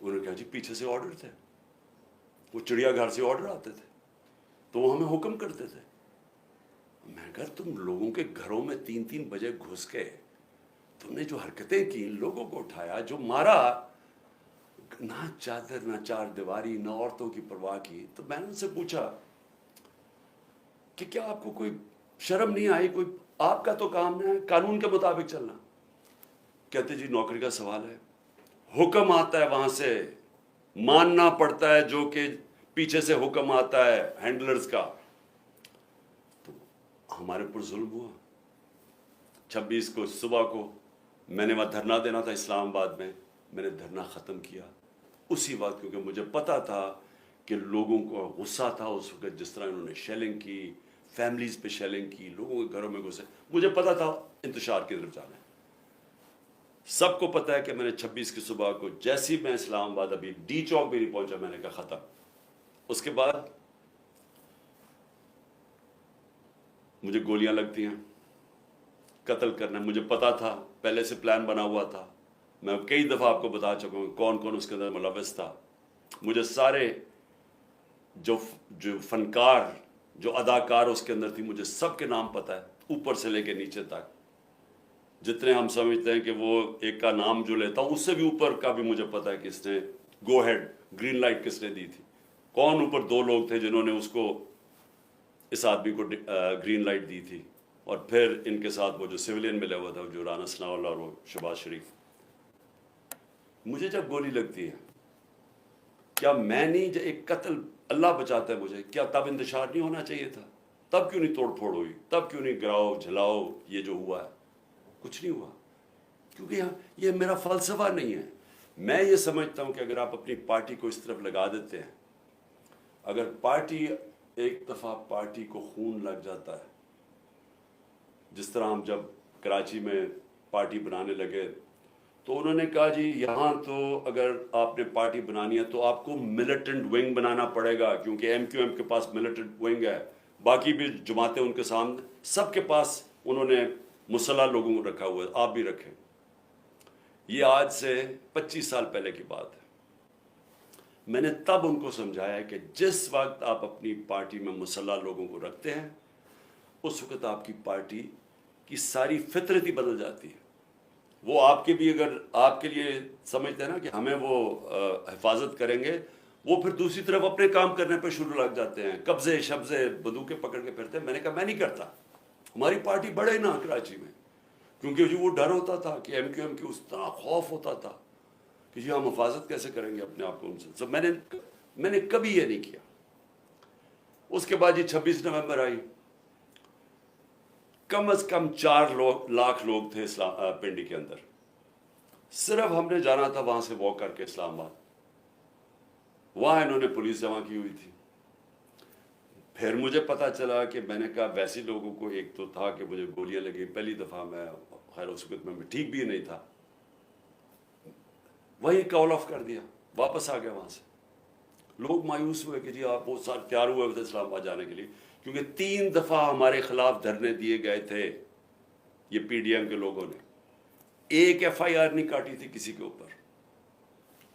انہوں نے کہا جی پیچھے سے آرڈر تھے، وہ چڑیا گھر سے آرڈر آتے تھے تو وہ ہمیں حکم کرتے تھے۔ میں کہا تم لوگوں کے گھروں میں 3 بجے گھس کے تم نے جو حرکتیں کی، لوگوں کو اٹھایا، جو مارا، نہ چادر نہ چار دیواری نہ عورتوں کی پرواہ کی۔ تو میں نے ان سے پوچھا کہ کیا آپ کو کوئی شرم نہیں آئی؟ کوئی آپ کا تو کام ہے قانون کے مطابق چلنا۔ کہتے جی نوکری کا سوال ہے، حکم آتا ہے وہاں سے، ماننا پڑتا ہے جو کہ پیچھے سے حکم آتا ہے ہینڈلرز کا۔ تو ہمارے پر ظلم ہوا۔ 26 کو صبح کو میں نے وہاں دھرنا دینا تھا اسلام آباد میں نے دھرنا ختم کیا اسی وقت، کیونکہ مجھے پتا تھا کہ لوگوں کو غصہ تھا اس وقت، جس طرح انہوں نے شیلنگ کی، فیملیز پہ شیلنگ کی، لوگوں کے گھروں میں گھسے۔ مجھے پتا تھا انتشار کی طرف جانا ہے۔ سب کو پتا ہے کہ میں نے 26 کی صبح کو جیسی میں اسلام آباد ابھی ڈی چوک بھی نہیں پہنچا، میں نے کہا ختم۔ اس کے بعد مجھے گولیاں لگتی ہیں، قتل کرنا، مجھے پتا تھا، پہلے سے پلان بنا ہوا تھا۔ میں کئی دفعہ آپ کو بتا چکا ہوں کون کون اس کے اندر ملوث تھا۔ مجھے سارے جو فنکار، جو اداکار اس کے اندر تھی، مجھے سب کے نام پتا ہے، اوپر سے لے کے نیچے تک۔ جتنے ہم سمجھتے ہیں کہ وہ ایک کا نام جو لیتا ہوں، اس سے بھی اوپر کا بھی مجھے پتا ہے کس نے گو ہیڈ، گرین لائٹ کس نے دی تھی، کون اوپر 2 لوگ تھے جنہوں نے اس کو، اس آدمی کو گرین لائٹ دی تھی، اور پھر ان کے ساتھ وہ جو سویلین ملا ہوا تھا، جو رانا ثناء اللہ اور وہ شہباز شریف۔ مجھے جب گولی لگتی ہے، کیا میں نہیں، جب ایک قتل اللہ بچاتا ہے مجھے، کیا تب انتشار نہیں ہونا چاہیے تھا؟ تب کیوں نہیں توڑ پھوڑ ہوئی؟ تب کیوں نہیں گراؤ جھلاؤ یہ جو ہوا ہے؟ کچھ نہیں ہوا، کیونکہ یہ میرا فلسفہ نہیں ہے۔ میں یہ سمجھتا ہوں کہ اگر آپ اپنی پارٹی کو اس طرف لگا دیتے ہیں، اگر پارٹی، ایک دفعہ پارٹی کو خون لگ جاتا ہے، جس طرح ہم جب کراچی میں پارٹی بنانے لگے تو انہوں نے کہا جی یہاں تو اگر آپ نے پارٹی بنانی ہے تو آپ کو ملیٹنٹ ونگ بنانا پڑے گا، کیونکہ ایم کیو ایم کے پاس ملیٹنٹ ونگ ہے، باقی بھی جماعتیں ان کے سامنے، سب کے پاس انہوں نے مسلح لوگوں کو رکھا ہوا ہے، آپ بھی رکھیں۔ یہ آج سے 25 سال پہلے کی بات ہے۔ میں نے تب ان کو سمجھایا کہ جس وقت آپ اپنی پارٹی میں مسلح لوگوں کو رکھتے ہیں، اس وقت آپ کی پارٹی کی ساری فطرت ہی بدل جاتی ہے۔ وہ آپ کے بھی، اگر آپ کے لیے سمجھتے ہیں نا کہ ہمیں وہ حفاظت کریں گے، وہ پھر دوسری طرف اپنے کام کرنے پہ شروع لگ جاتے ہیں، قبضے شبضے بندوقیں پکڑ کے پھرتے ہیں۔ میں نے کہا میں نہیں کرتا، ہماری پارٹی بڑھے نا کراچی میں، کیونکہ جو وہ ڈر ہوتا تھا کہ ایم کیو ایم کی، اس طرح خوف ہوتا تھا کہ جی ہم حفاظت کیسے کریں گے اپنے آپ کو ان سے۔ سب میں نے کبھی یہ نہیں کیا۔ اس کے بعد جی 26 نومبر آئی، کم از کم 4 لاکھ لوگ تھے پنڈی کے اندر، صرف ہم نے جانا تھا وہاں سے واک کر کے اسلام آباد، وہاں انہوں نے پولیس جمع کی ہوئی تھی۔ پھر مجھے پتا چلا کہ میں نے کہا ویسے لوگوں کو، ایک تو تھا کہ مجھے گولیاں لگی پہلی دفعہ، میں خیر اس وقت میں ٹھیک بھی نہیں تھا، وہی کال آف کر دیا، واپس آ گیا وہاں سے۔ لوگ مایوس ہوئے کہ جی آپ بہت سارے تیار ہوئے تھے اسلام آباد جانے کے لیے، کیونکہ 3 دفعہ ہمارے خلاف دھرنے دیے گئے تھے یہ پی ڈی ایم کے لوگوں نے، ایک ایف آئی آر نہیں کاٹی تھی کسی کے اوپر۔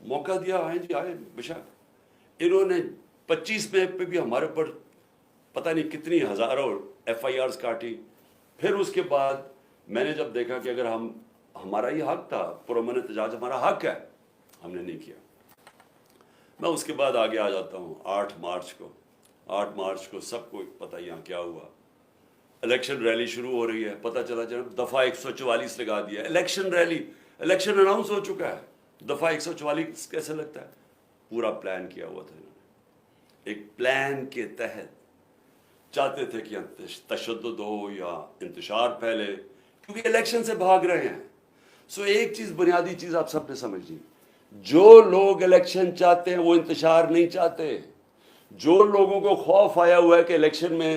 موقع دیا، آئیں جی آئے بے شک۔ انہوں نے 25 میں پہ بھی ہمارے اوپر پتہ نہیں کتنی ہزاروں ایف آئی آرز کاٹی۔ پھر اس کے بعد میں نے جب دیکھا کہ اگر ہمارا یہ حق تھا، پرامن احتجاج ہمارا حق ہے، ہم نے نہیں کیا۔ میں اس کے بعد آگے آ جاتا ہوں 8 مارچ کو سب کو پتہ یہاں کیا ہوا۔ الیکشن ریلی شروع ہو رہی ہے، پتہ چلا جب دفعہ 144 لگا دیا، الیکشن ریلی، الیکشن اناؤنس ہو چکا ہے، دفعہ 144 کیسے لگتا ہے؟ پورا پلان کیا ہوا تھا انہوں نے، ایک پلان کے تحت چاہتے تھے کہ تشدد ہو یا انتشار پھیلے، کیونکہ الیکشن سے بھاگ رہے ہیں۔ سو ایک چیز، بنیادی چیز آپ سب نے سمجھ لی، جو لوگ الیکشن چاہتے ہیں وہ انتشار نہیں چاہتے۔ جو لوگوں کو خوف آیا ہوا ہے کہ الیکشن میں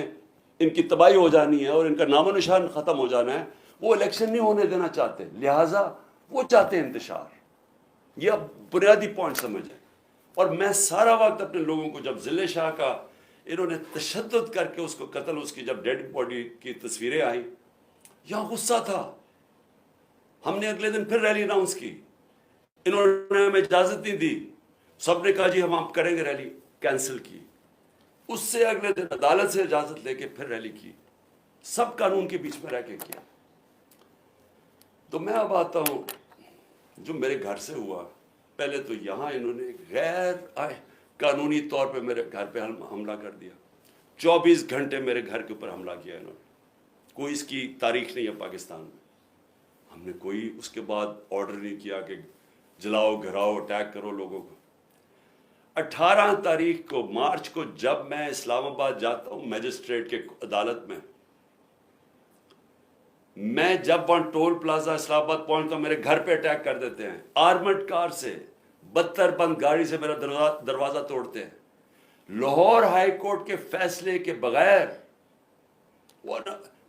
ان کی تباہی ہو جانی ہے اور ان کا نام و نشان ختم ہو جانا ہے، وہ الیکشن نہیں ہونے دینا چاہتے، لہٰذا وہ چاہتے ہیں انتشار۔ یہ اب بنیادی پوائنٹ سمجھیں۔ اور میں سارا وقت اپنے لوگوں کو، جب ضلع شاہ کا انہوں نے تشدد کر کے اس کو قتل، اس کی جب ڈیڈ باڈی کی تصویریں آئیں، یہاں غصہ تھا۔ ہم نے اگلے دن پھر ریلی اناؤنس کی، انہوں نے ہمیں اجازت نہیں دی سب نے کہا جی ہم آپ کریں گے ریلی، کینسل کی. اس سے اگلے دن عدالت سے اجازت لے کے پھر ریلی کی، سب قانون کے بیچ میں رہ کے کیا. تو میں اب آتا ہوں جو میرے گھر سے ہوا. پہلے تو یہاں انہوں نے غیر قانونی طور پہ میرے گھر پہ حملہ کر دیا. 24 گھنٹے میرے گھر کے اوپر حملہ کیا انہوں نے. کوئی اس کی تاریخ نہیں ہے پاکستان میں. ہم نے کوئی اس کے بعد آرڈر نہیں کیا کہ جلاؤ، گھراؤ، اٹیک کرو لوگوں کو. 18 تاریخ کو مارچ کو جب میں اسلام آباد جاتا ہوں میجسٹریٹ کے عدالت میں جب وہاں ٹول پلازا اسلام آباد پہنچتا ہوں میرے گھر پہ اٹیک کر دیتے ہیں آرمڈ کار سے، 72 بند گاڑی سے میرا دروازہ توڑتے ہیں. لاہور ہائی کورٹ کے فیصلے کے بغیر،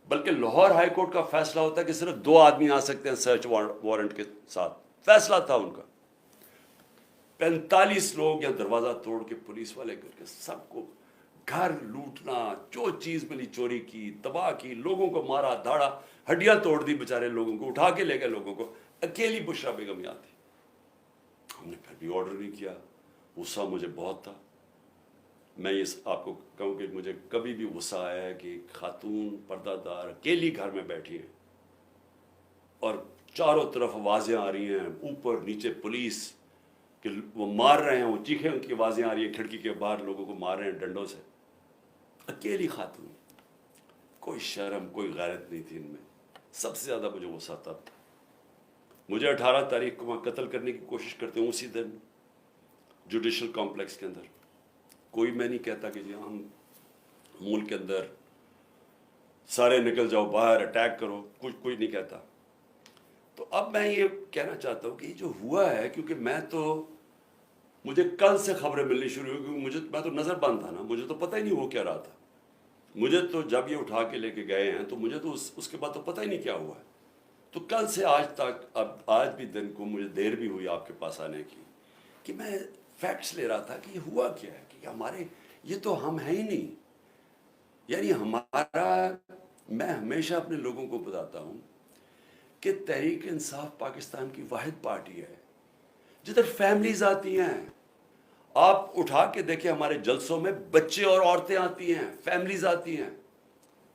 بلکہ لاہور ہائی کورٹ کا فیصلہ ہوتا ہے کہ صرف 2 آدمی آ سکتے ہیں سرچ وارنٹ کے ساتھ. فیصلہ تھا ان کا. 45 لوگ یا دروازہ توڑ کے پولیس والے کر کے سب کو گھر لوٹنا، جو چیز ملی چوری کی، تباہ کی، لوگوں کو مارا دھاڑا، ہڈیاں توڑ دی بیچارے لوگوں کو، اٹھا کے لے گئے لوگوں کو. اکیلی بشرا بیگم یہاں تھی. ہم نے پھر بھی آرڈر نہیں کیا. غصہ مجھے بہت تھا. میں یہ آپ کو کہوں کہ مجھے کبھی بھی غصہ آیا ہے کہ خاتون پردہ دار اکیلی گھر میں بیٹھی ہیں اور چاروں طرف آوازیں آ رہی ہیں، اوپر نیچے پولیس کہ وہ مار رہے ہیں، وہ چیخیں ان کی آوازیں آ رہی ہیں کھڑکی کے باہر، لوگوں کو مار رہے ہیں ڈنڈوں سے. اکیلی خاتون، کوئی شرم کوئی غیرت نہیں تھی ان میں. سب سے زیادہ مجھے غصہ تھا. مجھے 18 تاریخ کو وہاں قتل کرنے کی کوشش کرتے ہوں اسی دن جوڈیشل کمپلیکس کے اندر. کوئی میں نہیں کہتا کہ جی ہم ملک کے اندر سارے نکل جاؤ باہر اٹیک کرو، کوئی نہیں کہتا. تو اب میں یہ کہنا چاہتا ہوں کہ یہ جو ہوا ہے، کیونکہ مجھے کل سے خبریں ملنی شروع ہوئی، کیونکہ میں تو نظر بند تھا نا، مجھے تو پتہ ہی نہیں وہ کیا رہا تھا. مجھے تو جب یہ اٹھا کے لے کے گئے ہیں تو مجھے تو اس کے بعد تو پتہ ہی نہیں کیا ہوا ہے. تو کل سے آج تک، اب آج بھی دن کو مجھے دیر بھی ہوئی آپ کے پاس آنے کی، کہ میں فیکٹس لے رہا تھا کہ یہ ہوا کیا ہے، کہ ہمارے یہ تو ہم ہیں ہی نہیں. یعنی میں ہمیشہ اپنے لوگوں کو بتاتا ہوں کہ تحریک انصاف پاکستان کی واحد پارٹی ہے جدھر فیملیز آتی ہیں. آپ اٹھا کے دیکھیں ہمارے جلسوں میں بچے اور عورتیں آتی ہیں، فیملیز آتی ہیں.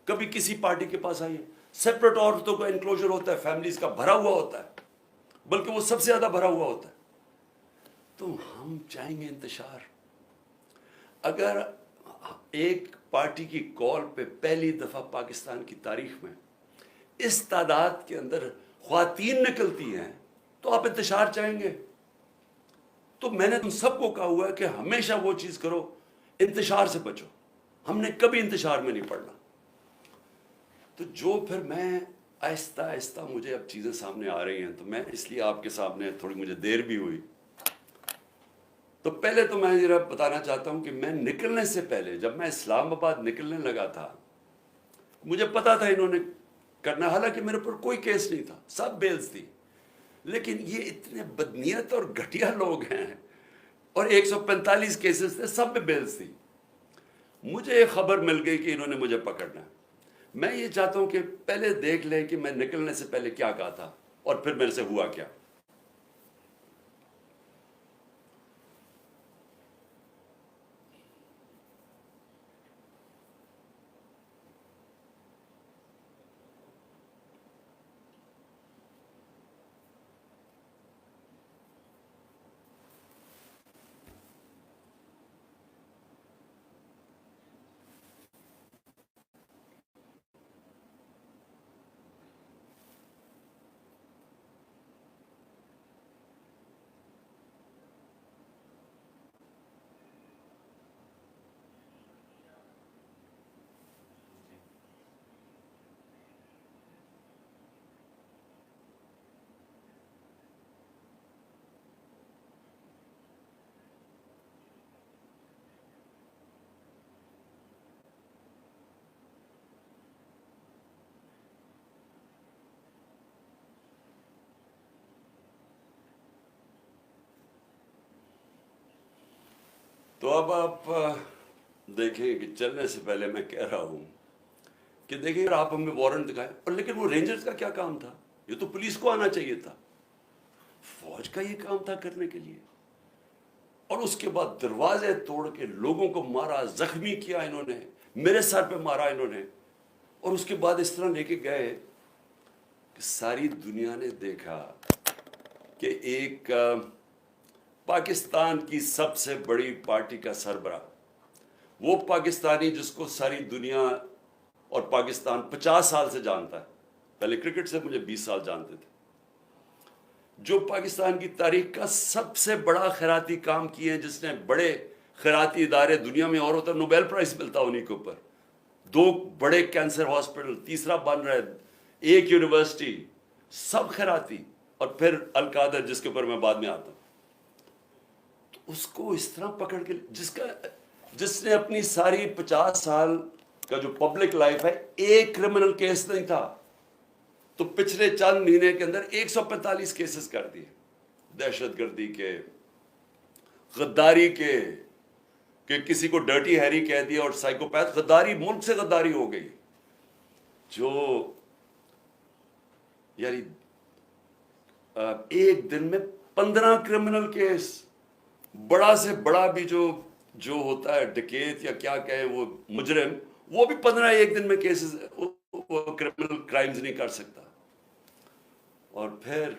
کبھی کسی پارٹی کے پاس آئی ہیں، سیپریٹ عورتوں کا انکلوجر ہوتا ہے، فیملیز کا بھرا ہوا ہوتا ہے، بلکہ وہ سب سے زیادہ بھرا ہوا ہوتا ہے. تو ہم چاہیں گے انتشار. اگر ایک پارٹی کی کال پہ پہلی دفعہ پاکستان کی تاریخ میں اس تعداد کے اندر خواتین نکلتی ہیں تو آپ انتشار چاہیں گے. تو میں نے تم سب کو کہا ہوا ہے کہ ہمیشہ وہ چیز کرو، انتشار سے بچو. ہم نے کبھی انتشار میں نہیں پڑنا. تو جو پھر میں آہستہ آہستہ مجھے اب چیزیں سامنے آ رہی ہیں، تو میں اس لیے آپ کے سامنے تھوڑی مجھے دیر بھی ہوئی. تو پہلے تو میں ذرا بتانا چاہتا ہوں کہ میں نکلنے سے پہلے، جب میں اسلام آباد نکلنے لگا تھا، مجھے پتا تھا انہوں نے کرنا، حالانکہ میرے پر کوئی کیس نہیں تھا، سب بیلز تھی. لیکن یہ اتنے بدنیت اور گھٹیا لوگ ہیں، اور 145 کیسز تھے، سب میں بیلز تھی. مجھے ایک خبر مل گئی کہ انہوں نے مجھے پکڑنا ہے. میں یہ چاہتا ہوں کہ پہلے دیکھ لیں کہ میں نکلنے سے پہلے کیا کہا تھا اور پھر میرے سے ہوا کیا. تو اب آپ دیکھیں کہ چلنے سے پہلے میں کہہ رہا ہوں کہ دیکھیں آپ ہمیں وارنٹ دکھائیں، اور لیکن وہ رینجرز کا کیا کام تھا؟ یہ تو پولیس کو آنا چاہیے تھا، فوج کا یہ کام تھا کرنے کے لیے. اور اس کے بعد دروازے توڑ کے لوگوں کو مارا، زخمی کیا انہوں نے، میرے سر پہ مارا انہوں نے، اور اس کے بعد اس طرح لے کے گئے کہ ساری دنیا نے دیکھا کہ ایک پاکستان کی سب سے بڑی پارٹی کا سربراہ، وہ پاکستانی جس کو ساری دنیا اور پاکستان 50 سال سے جانتا ہے، پہلے کرکٹ سے مجھے 20 سال جانتے تھے، جو پاکستان کی تاریخ کا سب سے بڑا خیراتی کام کیے ہیں، جس نے بڑے خیراتی ادارے دنیا میں، اور ہوتا نوبیل پرائز ملتا انہیں کے اوپر، 2 بڑے کینسر ہاسپٹل، تیسرا بن رہا ہے، 1 یونیورسٹی، سب خیراتی، اور پھر القادر جس کے اوپر میں بعد میں آتا ہوں، تو اس کو اس طرح پکڑ کے، جس نے اپنی ساری 50 سال کا جو پبلک لائف ہے، ایک کرمنل کیس نہیں تھا، تو پچھلے چند مہینے کے اندر 145 کیسز کر دیے، دہشت گردی کے، غداری کے، کہ کسی کو ڈرٹی ہیری کہہ دیا، اور سائیکوپیتھ، غداری، ملک سے غداری ہو گئی، جو یعنی ایک دن میں 15 کرمنل کیس، بڑا سے بڑا بھی جو ہوتا ہے ڈکیت یا کیا کہیں وہ مجرم، وہ بھی 15 ایک دن میں کیسز، وہ کرمنل کرائمز نہیں کر سکتا۔ اور پھر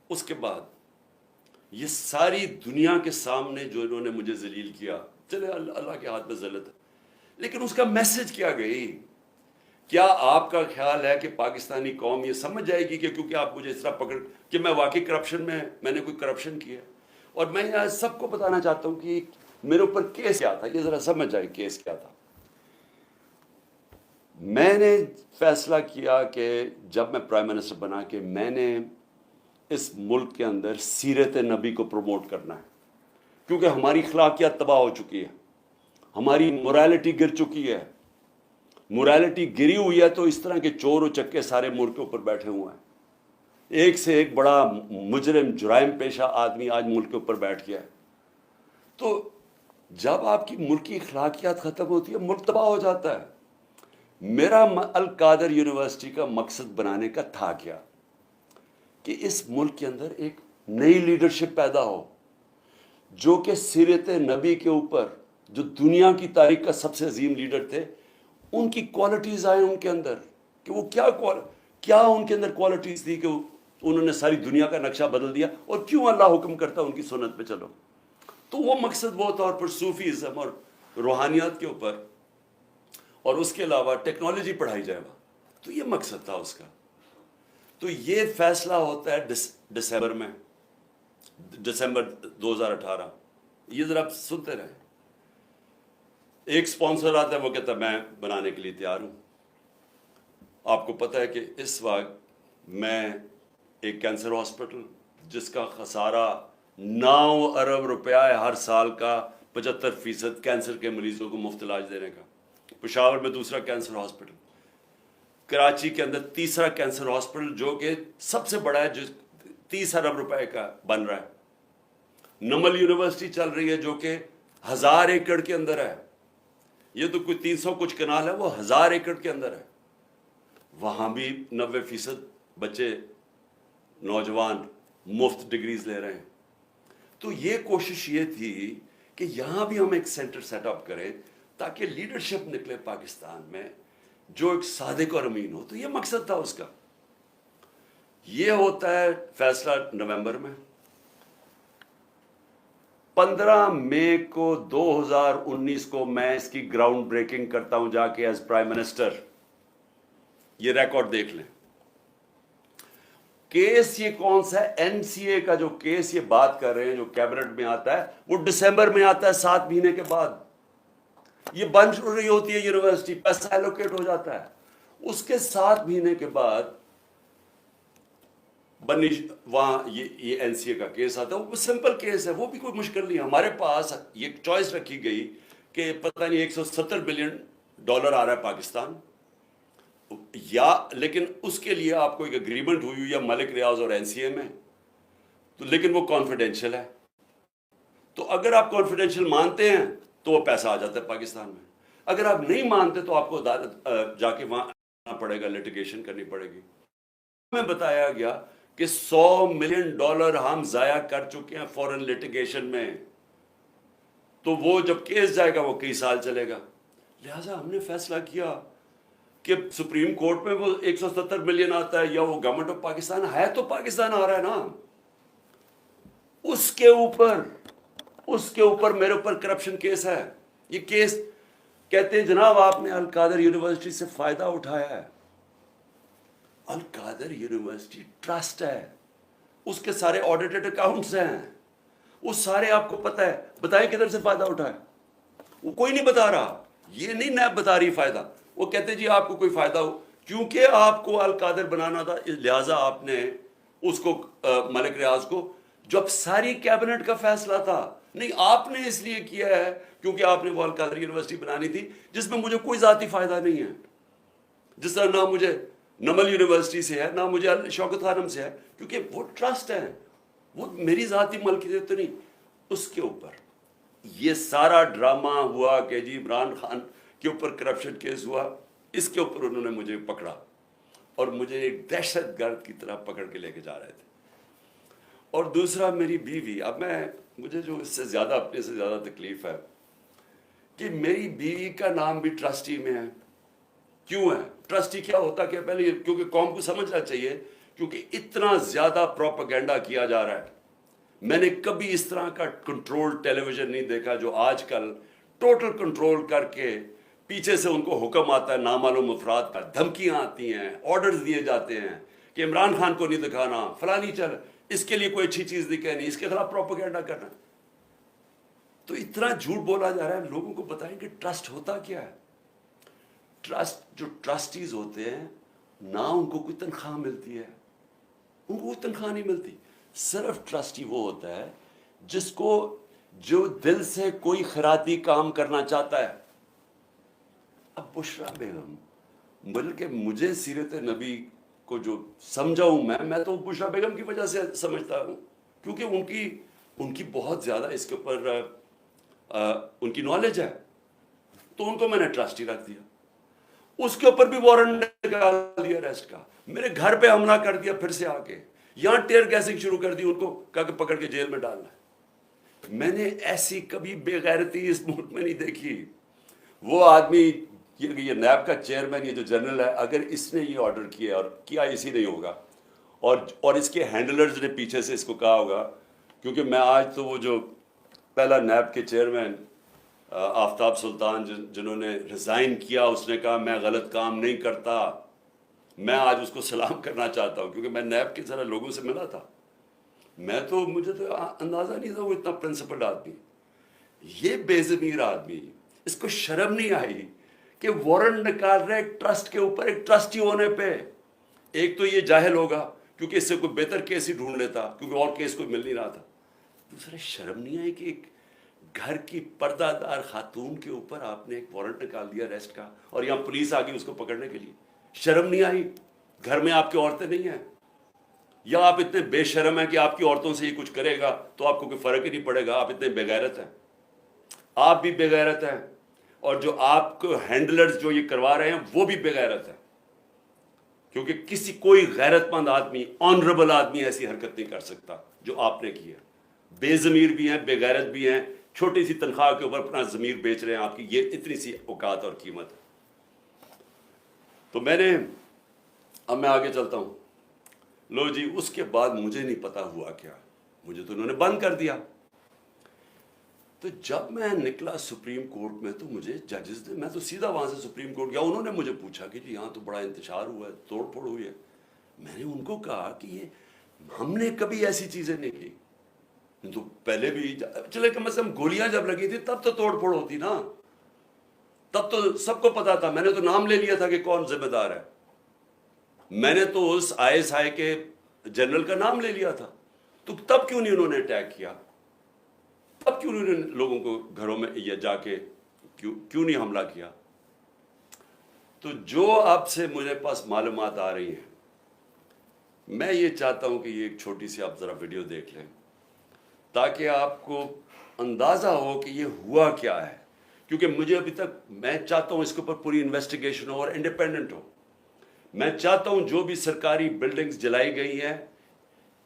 اس کے بعد یہ ساری دنیا کے سامنے جو انہوں نے مجھے ذلیل کیا، چلے اللہ کے ہاتھ میں ذلت ہے، لیکن اس کا میسج کیا گئی؟ کیا آپ کا خیال ہے کہ پاکستانی قوم یہ سمجھ جائے گی کہ کیونکہ آپ مجھے اس طرح پکڑ کہ میں واقعی کرپشن میں نے کوئی کرپشن کیا؟ اور میں یہاں سب کو بتانا چاہتا ہوں کہ میرے اوپر کیس کیا تھا، یہ ذرا سمجھ جائے کیس کیا تھا۔ میں نے فیصلہ کیا کہ جب میں پرائم منسٹر بنا کہ میں نے اس ملک کے اندر سیرت نبی کو پروموٹ کرنا ہے، کیونکہ ہماری اخلاقیات تباہ ہو چکی ہے، ہماری موریلٹی گر چکی ہے، موریلٹی گری ہوئی ہے، تو اس طرح کے چور و چکے سارے ملک کے اوپر بیٹھے ہوئے ہیں، ایک سے ایک بڑا مجرم جرائم پیشہ آدمی آج ملک کے اوپر بیٹھ گیا ہے۔ تو جب آپ کی ملک کی اخلاقیات ختم ہوتی ہے، ملک تباہ ہو جاتا ہے۔ میرا القادر یونیورسٹی کا مقصد بنانے کا تھا کیا؟ کہ اس ملک کے اندر ایک نئی لیڈرشپ پیدا ہو، جو کہ سیرت نبی کے اوپر، جو دنیا کی تاریخ کا سب سے عظیم لیڈر تھے، ان کی کوالٹیز آئیں ان کے اندر، کہ وہ کیا ان کے اندر کوالٹیز تھی کہ انہوں نے ساری دنیا کا نقشہ بدل دیا، اور کیوں اللہ حکم کرتا ان کی سنت پہ چلو۔ تو وہ مقصد وہ طور پر صوفیزم اور روحانیات کے اوپر، اور اس کے علاوہ ٹیکنالوجی پڑھائی جائے گا، تو یہ مقصد تھا اس کا۔ تو یہ فیصلہ ہوتا ہے دسمبر 2018۔ یہ ذرا آپ سنتے رہیں، ایک سپانسر آتا ہے، وہ کہتا ہے میں بنانے کے لیے تیار ہوں۔ آپ کو پتہ ہے کہ اس وقت میں ایک کینسر ہاسپٹل جس کا خسارہ 9 ارب روپیہ ہے ہر سال کا، 75% کینسر کے مریضوں کو مفت علاج دینے کا، پشاور میں دوسرا کینسر ہاسپٹل، کراچی کے اندر تیسرا کینسر ہاسپٹل جو کہ سب سے بڑا ہے، جو 30 ارب روپے کا بن رہا ہے، نمل یونیورسٹی چل رہی ہے جو کہ 1000 ایکڑ کے اندر ہے، یہ تو کوئی 300 کچھ کنال ہے، وہ 1000 ایکڑ کے اندر ہے، وہاں بھی 90% بچے نوجوان مفت ڈگریز لے رہے ہیں۔ تو یہ کوشش یہ تھی کہ یہاں بھی ہم ایک سینٹر سیٹ اپ کریں تاکہ لیڈرشپ نکلے پاکستان میں جو ایک صادق اور امین ہو۔ تو یہ مقصد تھا اس کا۔ یہ ہوتا ہے فیصلہ نومبر میں۔ 15 مئی کو 2019 کو میں اس کی گراؤنڈ بریکنگ کرتا ہوں جا کے ایز پرائم منسٹر۔ یہ ریکارڈ دیکھ لیں۔ کیس یہ کون سا ہے؟ این سی اے کا جو کیس یہ بات کر رہے ہیں جو کیبنٹ میں آتا ہے، وہ دسمبر میں آتا ہے، 7 مہینے کے بعد۔ یہ بن رہی ہوتی ہے یونیورسٹی، پیسہ ایلوکیٹ ہو جاتا ہے، اس کے 7 مہینے کے بعد وہاں یہ این سی اے کا کیس آتا ہے۔ وہ سمپل کیس ہے، وہ بھی کوئی مشکل نہیں ہے۔ ہمارے پاس یہ چوائس رکھی گئی کہ پتہ نہیں $170 بلین آ رہا ہے پاکستان، لیکن اس کے لیے آپ کو ایک اگریمنٹ ہوئی یا ملک ریاض اور این سی اے میں، تو لیکن وہ کانفیڈینشیل ہے۔ تو اگر آپ کانفیڈینشیل مانتے ہیں تو وہ پیسہ آ جاتا ہے پاکستان میں، اگر آپ نہیں مانتے تو آپ کو عدالت جا کے وہاں آنا پڑے گا، لیٹیگیشن کرنی پڑے گی۔ میں بتایا گیا کہ $100 ملین ہم ضائع کر چکے ہیں فورن لٹیگیشن میں، تو وہ جب کیس جائے گا وہ کئی سال چلے گا. لہٰذا ہم نے فیصلہ کیا کہ سپریم کورٹ میں وہ 170 ملین آتا ہے یا وہ گورنمنٹ آف پاکستان ہے، تو پاکستان آ رہا ہے نا، اس کے اوپر میرے اوپر کرپشن کیس ہے. یہ کیس کہتے ہیں جناب آپ نے القادر یونیورسٹی سے فائدہ اٹھایا ہے. القادر یونیورسٹی ٹرسٹ ہے، اس کے سارے آڈیٹڈ اکاؤنٹس ہیں، وہ سارے آپ کو پتہ ہے. بتائیں کدھر سے فائدہ اٹھایا؟ وہ کوئی نہیں بتا رہا. یہ نہیں نیب بتا رہی فائدہ. وہ کہتے جی آپ کو کوئی فائدہ ہو، کیونکہ آپ کو القادر بنانا تھا لہٰذا آپ نے اس کو ملک ریاض کو، جب ساری کیبنٹ کا فیصلہ تھا. نہیں، آپ نے اس لیے کیا ہے کیونکہ آپ نے وہ القادر یونیورسٹی بنانی تھی جس میں مجھے کوئی ذاتی فائدہ نہیں ہے. جس طرح نہ مجھے نمل یونیورسٹی سے ہے، نہ مجھے شوکت خانم سے ہے، کیونکہ وہ ٹرسٹ ہے، وہ میری ذاتی ملکیت تو نہیں. اس کے اوپر یہ سارا ڈرامہ ہوا کہ جی عمران خان کے اوپر کرپشن کیس ہوا، اس کے اوپر انہوں نے مجھے پکڑا اور مجھے ایک دہشت گرد کی طرح پکڑ کے لے کے جا رہے تھے. اور دوسرا میری بیوی. اب مجھے جو اس سے زیادہ اپنے سے زیادہ تکلیف ہے کہ میری بیوی کا نام بھی ٹرسٹی میں ہے. کیوں ہے؟ ٹرسٹی کیا ہوتا کیا؟ پہلے کیونکہ قوم کو سمجھنا چاہیے، کیونکہ اتنا زیادہ پروپیگنڈا کیا جا رہا ہے. میں نے کبھی اس طرح کا کنٹرول ٹیلی ویژن نہیں دیکھا جو آج کل ٹوٹل کنٹرول کر کے پیچھے سے ان کو حکم آتا ہے نامعلوم افراد کا، دھمکیاں آتی ہیں، آرڈرز دیے جاتے ہیں کہ عمران خان کو نہیں دکھانا، فلانی چل، اس کے لیے کوئی اچھی چیز نہیں کہنی، اس کے خلاف پروپیگنڈا کرنا. تو اتنا جھوٹ بولا جا رہا ہے. لوگوں کو بتائیں کہ ٹرسٹ ہوتا کیا ہے. ٹرسٹ، جو ٹرسٹیز ہوتے ہیں نہ ان کو کوئی تنخواہ ملتی ہے، ان کو کوئی تنخواہ نہیں ملتی. صرف ٹرسٹی وہ ہوتا ہے جس کو جو دل سے کوئی خیراتی کام کرنا چاہتا ہے. اب بشرا بیگم، بلکہ مجھے سیرت نبی کو جو سمجھا ہوں میں تو بشرا بیگم کی وجہ سے سمجھتا ہوں، کیونکہ ان کی بہت زیادہ اس کے اوپر ان کی نالج ہے، تو ان کو میں نے ٹرسٹی رکھ دیا. اس کے اوپر بھی وارنٹ نکال دیا ریسٹ کا. میرے گھر پہ حملہ کر دیا پھر سے آ کے، یہاں ٹیئر گیسنگ شروع کر دی، ان کو کہا کہ پکڑ کے جیل میں ڈالنا ہے. میں نے ایسی کبھی بے غیرتی اس ملک میں نہیں دیکھی. وہ آدمی یہ نیب کا چیئرمین، یہ جو جنرل ہے، اگر اس نے یہ آرڈر کیا اور کیا اسی نہیں ہوگا، اور اس کے ہینڈلرز نے پیچھے سے اس کو کہا ہوگا، کیونکہ میں آج تو وہ جو پہلا نیب کے چیئرمین آفتاب سلطان جنہوں نے ریزائن کیا، اس نے کہا میں غلط کام نہیں کرتا. میں آج اس کو سلام کرنا چاہتا ہوں کیونکہ میں نیب کے ذرا لوگوں سے ملا تھا. مجھے تو اندازہ نہیں تھا وہ اتنا پرنسپلڈ آدمی، یہ بے ضمیر آدمی. اس کو شرم نہیں آئی کہ وارنٹ نکال رہے ایک ٹرسٹ کے اوپر، ایک ٹرسٹی ہونے پہ. ایک تو یہ جاہل ہوگا کیونکہ اس سے کوئی بہتر کیس ہی ڈھونڈ لیتا، کیونکہ اور کیس کوئی مل نہیں رہا تھا. دوسرے شرم نہیں آئی کہ ایک گھر کی پردہ دار خاتون کے اوپر آپ نے ایک وارنٹ نکال دیا ریسٹ کا، اور یہاں پولیس آ گئی اس کو پکڑنے کے لیے. شرم نہیں آئی؟ گھر میں آپ کی عورتیں نہیں ہیں؟ یا آپ اتنے بے شرم ہیں کہ آپ کی عورتوں سے یہ کچھ کرے گا تو آپ کو کوئی فرق ہی نہیں پڑے گا؟ آپ اتنے بے غیرت ہیں. آپ بھی بے غیرت ہیں، اور جو آپ کو ہینڈلرز جو یہ کروا رہے ہیں وہ بھی بے غیرت ہیں. کیونکہ کوئی غیرت مند آدمی، آنریبل آدمی ایسی حرکت نہیں کر سکتا جو آپ نے کی ہے. بے ضمیر بھی ہیں، بے غیرت بھی ہیں، چھوٹی سی تنخواہ کے اوپر اپنا ضمیر بیچ رہے ہیں. آپ کی یہ اتنی سی اوقات اور قیمت ہے. تو اب میں آگے چلتا ہوں. لو جی، اس کے بعد مجھے نہیں پتا ہوا کیا، مجھے تو انہوں نے بند کر دیا. تو جب میں نکلا سپریم کورٹ میں تو مجھے ججز نے، میں تو سیدھا وہاں سے سپریم کورٹ گیا، انہوں نے مجھے پوچھا کہ جی یہاں تو بڑا انتشار ہوا ہے، توڑ پھوڑ ہوئی ہے. میں نے ان کو کہا کہ یہ ہم نے کبھی ایسی چیزیں نہیں کی. تو پہلے بھی چلے کم از کم گولیاں جب لگی تھی تب تو توڑ پھوڑ ہوتی نا، تب تو سب کو پتا تھا. میں نے تو نام لے لیا تھا کہ کون ذمہ دار ہے. میں نے تو اس ISI کے جنرل کا نام لے لیا تھا. تو تب کیوں نہیں انہوں نے اٹیک کیا؟ تب کیوں انہوں نے لوگوں کو گھروں میں یہ جا کے کیوں نہیں حملہ کیا؟ تو جو اب سے مجھے پاس معلومات آ رہی ہیں، میں یہ چاہتا ہوں کہ یہ ایک چھوٹی سی آپ ذرا ویڈیو دیکھ لیں تاکہ آپ کو اندازہ ہو کہ یہ ہوا کیا ہے. کیونکہ مجھے ابھی تک، میں چاہتا ہوں اس کے اوپر پوری انویسٹیگیشن ہو اور انڈیپینڈنٹ ہو. میں چاہتا ہوں جو بھی سرکاری بلڈنگز جلائی گئی ہیں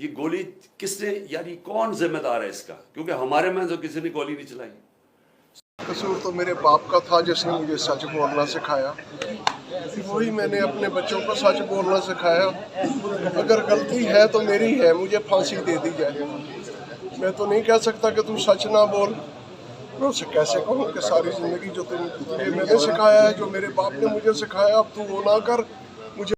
یہ گولی کس نے، یعنی کون ذمہ دار ہے اس کا؟ کیونکہ ہمارے میں تو کسی نے گولی نہیں چلائی. قصور تو میرے باپ کا تھا جس نے مجھے سچ بولنا سکھایا. وہی میں نے اپنے بچوں کو سچ بولنا سکھایا. اگر غلطی ہے تو میری ہے، مجھے پھانسی دے دی جائے. میں تو نہیں کہہ سکتا کہ تم سچ نہ بول. میں اسے کیسے کہوں کہ ساری زندگی جو تجھے میں نے سکھایا ہے، جو میرے باپ نے مجھے سکھایا، اب تو وہ نہ کر.